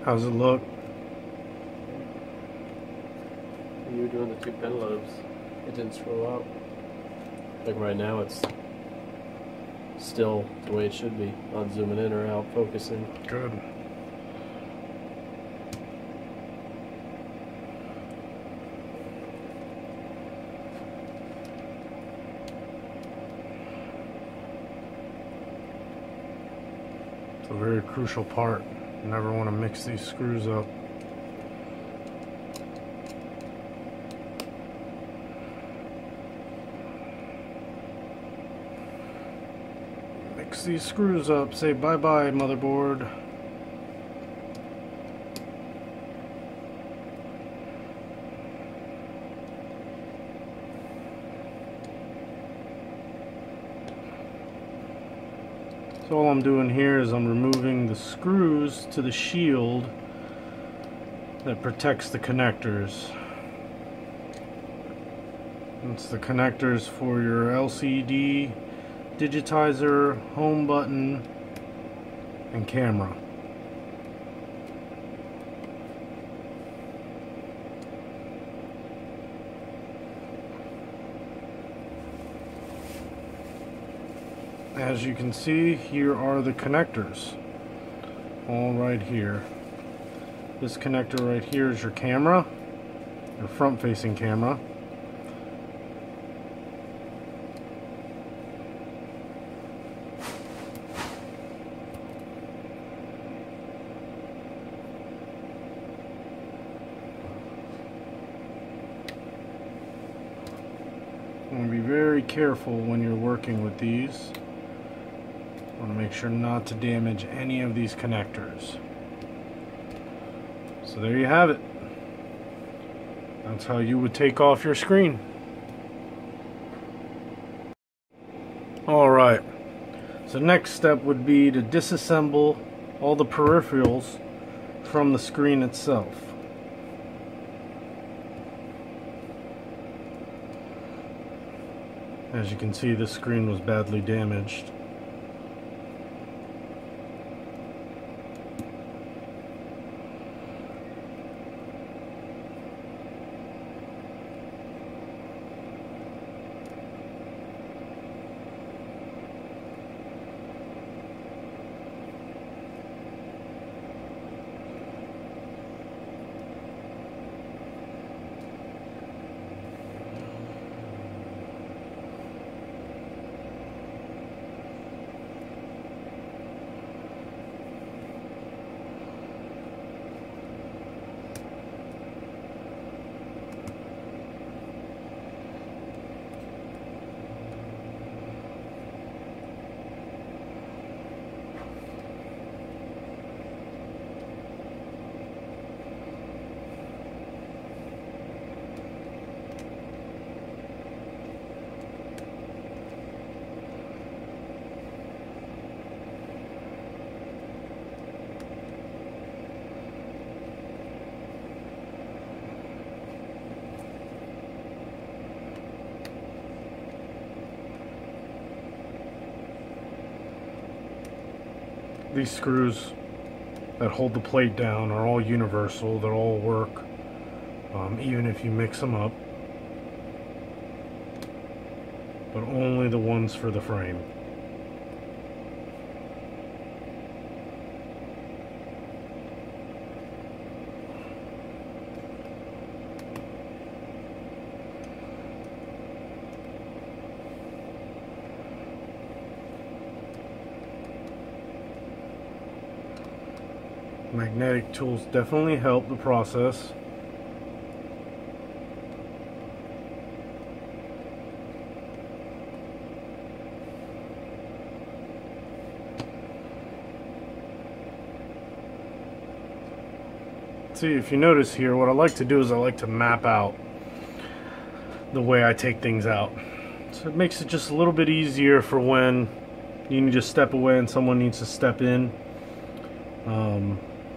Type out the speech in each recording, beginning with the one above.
How's it look? When you were doing the two pen lobes, it didn't scroll out. Like right now, it's still the way it should be, not zooming in or out, focusing. Good. It's a very crucial part. You never want to mix these screws up. Mix these screws up. Say bye-bye, motherboard. So all I'm doing here is I'm removing the screws to the shield that protects the connectors. It's the connectors for your LCD, digitizer, home button, and camera. As you can see, here are the connectors, all right here. This connector right here is your camera, your front-facing camera. You want to be very careful when you're working with these. You want to make sure not to damage any of these connectors. So there you have it. That's how you would take off your screen. Alright, so next step would be to disassemble all the peripherals from the screen itself. As you can see, this screen was badly damaged. These screws that hold the plate down are all universal. They'll all work, even if you mix them up, but only the ones for the frame. Magnetic tools definitely help the process. See, if you notice here, what I like to do is I like to map out the way I take things out. So it makes it just a little bit easier for when you need to step away and someone needs to step in.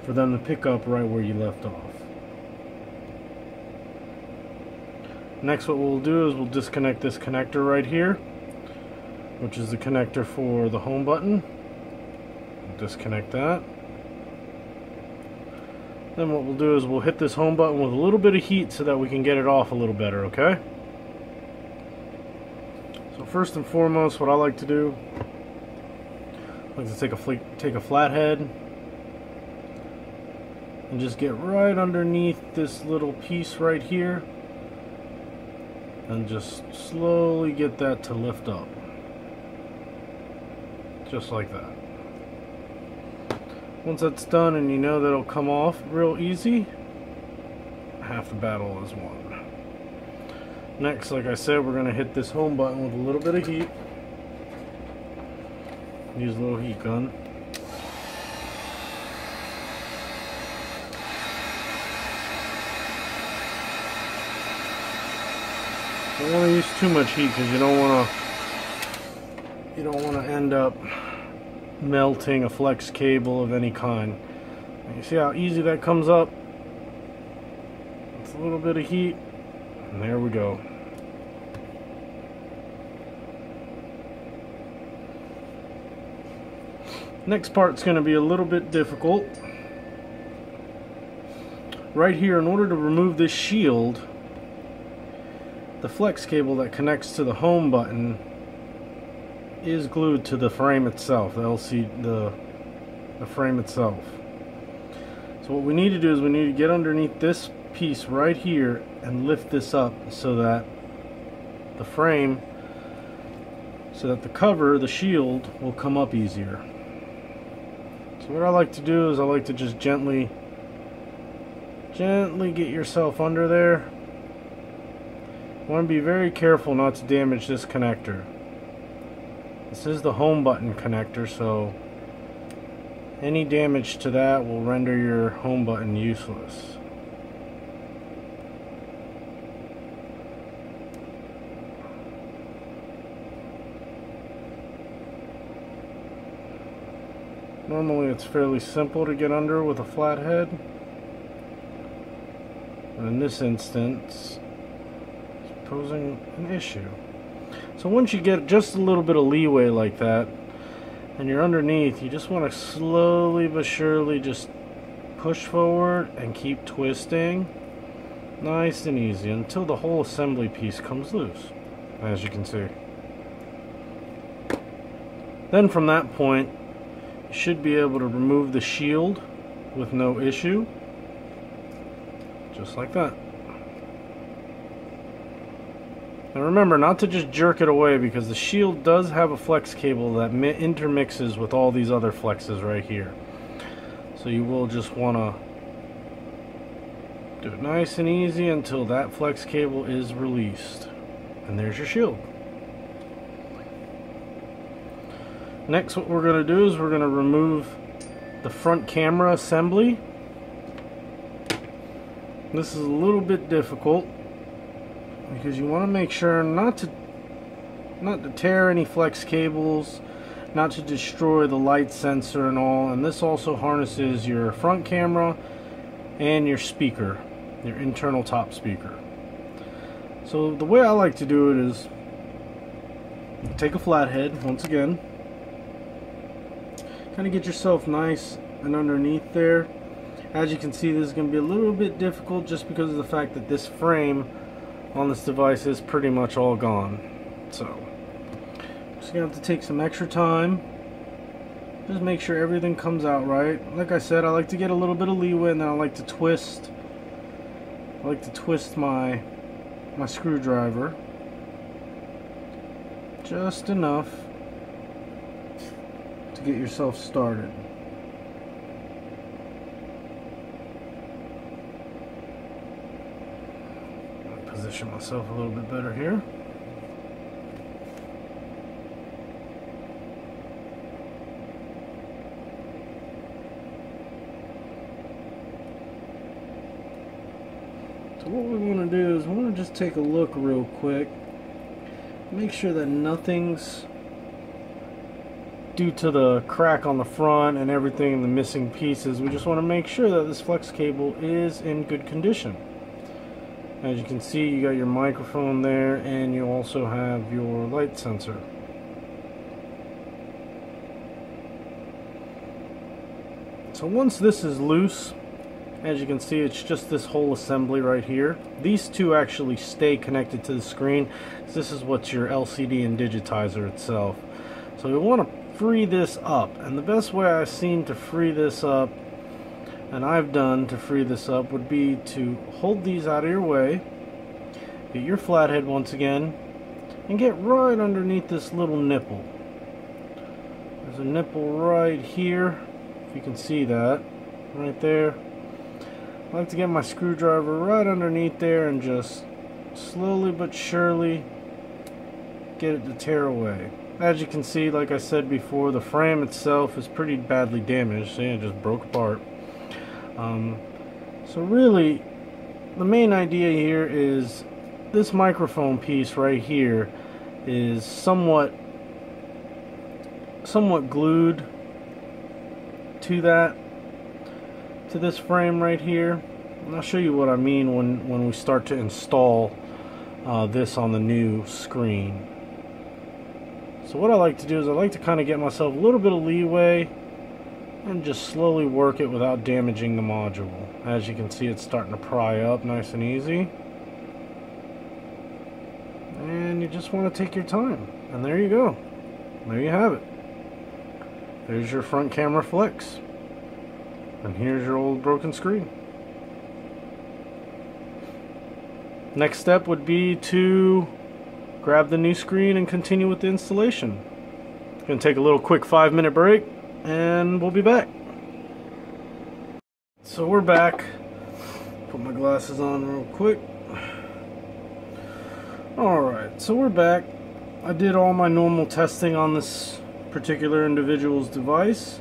For them to pick up right where you left off. Next, what we'll do is we'll disconnect this connector right here, which is the connector for the home button. Disconnect that. Then what we'll do is we'll hit this home button with a little bit of heat so that we can get it off a little better, okay? So first and foremost, what I like to do, I like to take a flathead and just get right underneath this little piece right here and just slowly get that to lift up. Just like that. Once that's done and you know that it'll come off real easy, half the battle is won. Next, like I said, we're going to hit this home button with a little bit of heat. Use a little heat gun. Don't want to use too much heat because you don't want to end up melting a flex cable of any kind. And you see how easy that comes up? It's a little bit of heat, and there we go. Next part's going to be a little bit difficult. Right here, in order to remove this shield, the flex cable that connects to the home button is glued to the frame itself, the frame itself. So what we need to do is we need to get underneath this piece right here and lift this up so that the frame, so that the cover, the shield, will come up easier. So what I like to do is I like to just gently get yourself under there. You want to be very careful not to damage this connector. This is the home button connector, so any damage to that will render your home button useless. Normally it's fairly simple to get under with a flathead, but in this instance it's posing an issue. So once you get just a little bit of leeway like that and you're underneath, you just want to slowly but surely just push forward and keep twisting nice and easy until the whole assembly piece comes loose, as you can see. Then from that point you should be able to remove the shield with no issue, just like that. And remember not to just jerk it away, because the shield does have a flex cable that intermixes with all these other flexes right here. So you will just want to do it nice and easy until that flex cable is released. And there's your shield. Next, what we're going to do is we're going to remove the front camera assembly. This is a little bit difficult, because you want to make sure not to tear any flex cables, not to destroy the light sensor and all. And this also harnesses your front camera and your speaker, your internal top speaker. So the way I like to do it is take a flathead once again, kind of get yourself nice and underneath there. As you can see, this is going to be a little bit difficult just because of the fact that this frame on this device is pretty much all gone. So just gonna have to take some extra time, just make sure everything comes out right. Like I said, I like to get a little bit of leeway, and then I like to twist my screwdriver just enough to get yourself started. Position myself a little bit better here. So what we want to do is we want to just take a look real quick, make sure that nothing's due to the crack on the front and everything and the missing pieces. We just want to make sure that this flex cable is in good condition. As you can see, you got your microphone there, and you also have your light sensor. So once this is loose As you can see, it's just this whole assembly right here. These two actually stay connected to the screen. This is what's your LCD and digitizer itself. So we want to free this up, and the best way I've seen to free this up, and I've done to free this up, would be to hold these out of your way, get your flathead once again, and get right underneath this little nipple. There's a nipple right here, if you can see that, right there. I like to get my screwdriver right underneath there and just slowly but surely get it to tear away. As you can see, like I said before, the frame itself is pretty badly damaged. See, it just broke apart. So really, the main idea here is this microphone piece right here is somewhat glued to this frame right here. And I'll show you what I mean when we start to install this on the new screen. So what I like to do is I like to kind of get myself a little bit of leeway and just slowly work it without damaging the module. As you can see, it's starting to pry up nice and easy. And you just want to take your time. And there you go. There you have it. There's your front camera flex. And here's your old broken screen. Next step would be to grab the new screen and continue with the installation. Gonna take a little quick 5-minute break and we'll be back. So we're back. Put my glasses on real quick. Alright, so we're back. I did all my normal testing on this particular individual's device.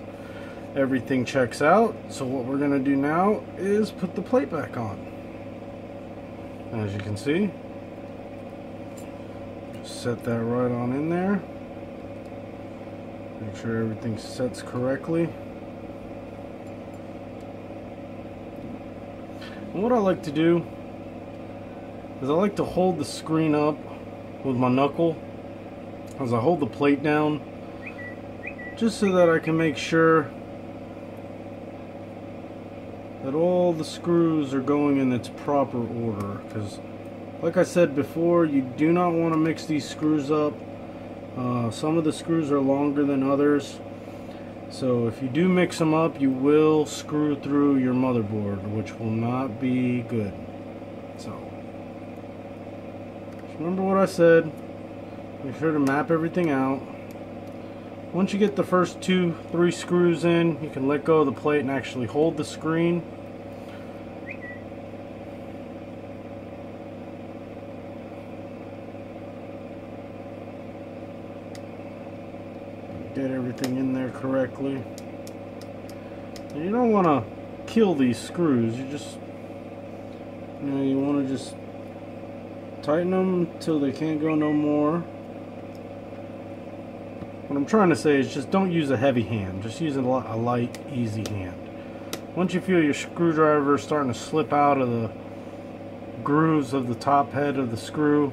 Everything checks out. So what we're gonna do now is put the plate back on. As you can see, just set that right on in there. Make sure everything sets correctly. And what I like to do is I like to hold the screen up with my knuckle as I hold the plate down, just so that I can make sure that all the screws are going in its proper order. Because like I said before, you do not want to mix these screws up. Some of the screws are longer than others, so if you do mix them up, you will screw through your motherboard, which will not be good. So just remember what I said. Make sure to map everything out. Once you get the first 2-3 screws in, you can let go of the plate and actually hold the screen. Get everything in there correctly. And you don't want to kill these screws. You just, you want to just tighten them until they can't go no more. What I'm trying to say is just don't use a heavy hand. Just use a light, easy hand. Once you feel your screwdriver starting to slip out of the grooves of the top head of the screw,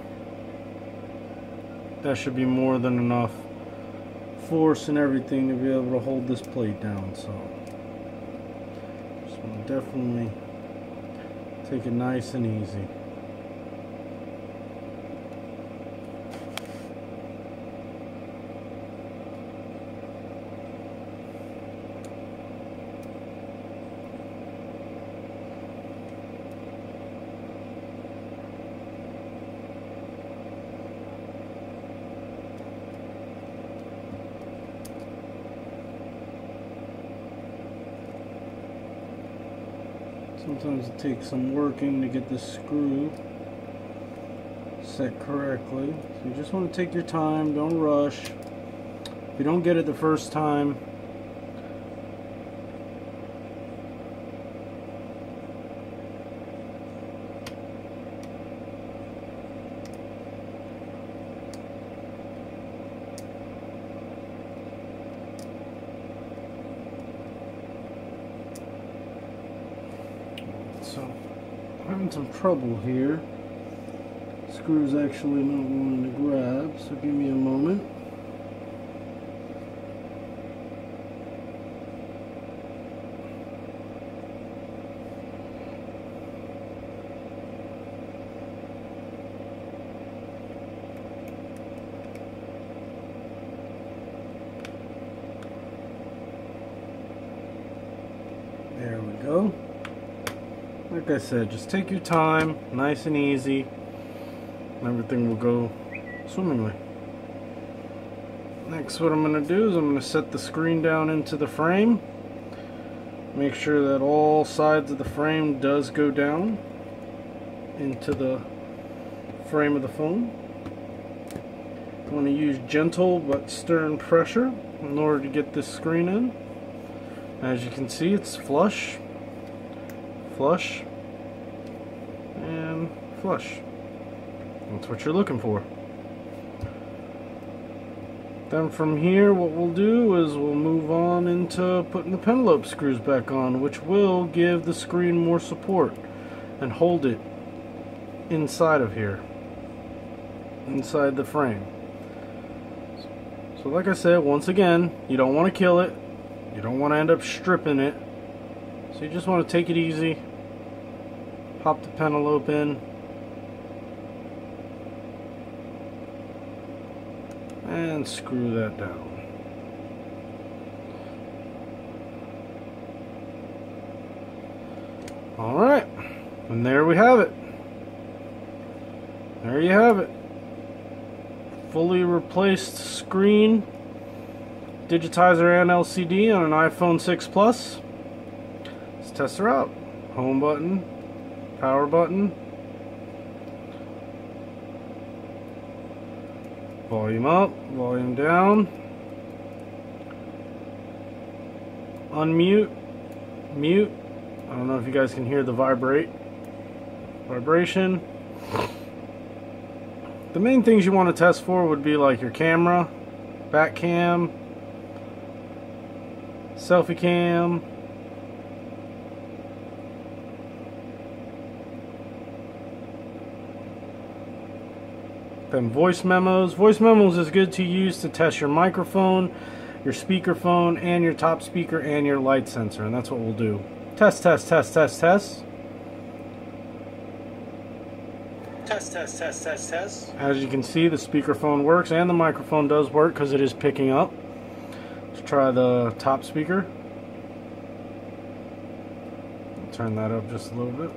that should be more than enough force and everything to be able to hold this plate down. So just want to definitely take it nice and easy. Sometimes it takes some working to get this screw set correctly. So you just want to take your time, don't rush. If you don't get it the first time, so I'm having some trouble here. Screw's actually not wanting to grab, so give me a moment. go. Like I said, just take your time, nice and easy, and everything will go swimmingly. Next, what I'm going to do is I'm going to set the screen down into the frame. Make sure that all sides of the frame does go down into the frame of the phone. I want to use gentle but stern pressure in order to get this screen in. As you can see, it's flush, flush, and flush. That's what you're looking for. Then from here, what we'll do is we'll move on into putting the penelope screws back on, which will give the screen more support and hold it inside of here, inside the frame. So like I said, once again, you don't want to kill it, you don't want to end up stripping it, so you just want to take it easy, pop the penelope in, and screw that down. Alright, and there we have it. There you have it. Fully replaced screen, digitizer and LCD on an iPhone 6 Plus. Let's test her out. Home button, power button, volume up, volume down, unmute, mute. I don't know if you guys can hear the vibration. The main things you want to test for would be like your camera, back cam, selfie cam, then voice memos. Voice memos is good to use to test your microphone, your speakerphone, and your top speaker and your light sensor, and that's what we'll do. Test, test, test, test, test. Test, test, test, test, test. As you can see, the speakerphone works and the microphone does work because it is picking up. Let's try the top speaker. I'll turn that up just a little bit.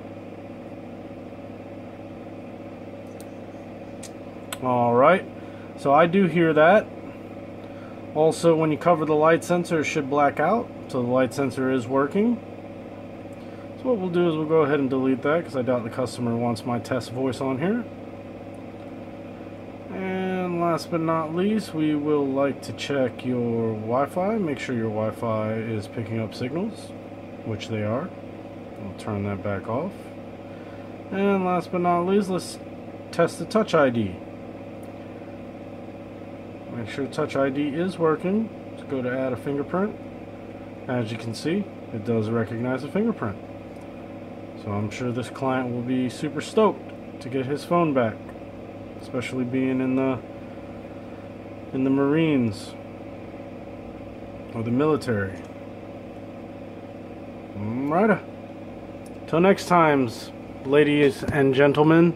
Alright, so I do hear that. Also, when you cover the light sensor, it should black out, so the light sensor is working. So what we'll do is we'll go ahead and delete that because I doubt the customer wants my test voice on here. And last but not least, we will like to check your Wi-Fi. Make sure your Wi-Fi is picking up signals, which they are. We'll turn that back off. And last but not least, let's test the Touch ID. Make sure Touch ID is working. Let's go to add a fingerprint. As you can see, it does recognize a fingerprint. So I'm sure this client will be super stoked to get his phone back, especially being in the Marines or the military. Alright. Till next time, ladies and gentlemen.